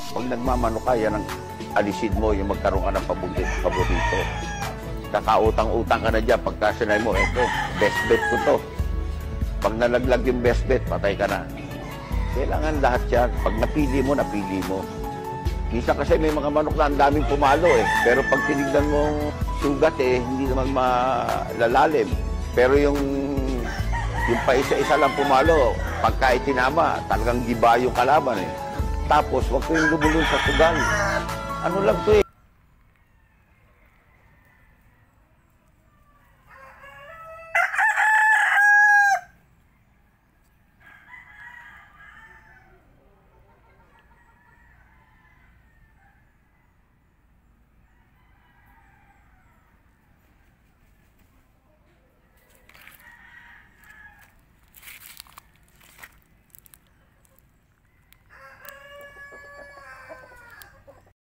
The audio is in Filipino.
Pag nagmamanok ka, yan ang alisin mo, yung magkaroon ka ng paborito. Kakautang-utang ka na dyan, pagka sinay mo, eto, best bet ko to. Pag nalaglag yung best bet, patay ka na. Kailangan lahat yan. Pag napili mo, napili mo. Minsan kasi may mga manok na ang daming pumalo eh. Pero pag tinignan mo sugat eh, hindi naman malalalim. Pero yung pa isa-isa lang pumalo, pagka itinama, talagang giba yung kalaban eh. Tapos, wag ko yung lumulun sa sugal. Ano lang to eh.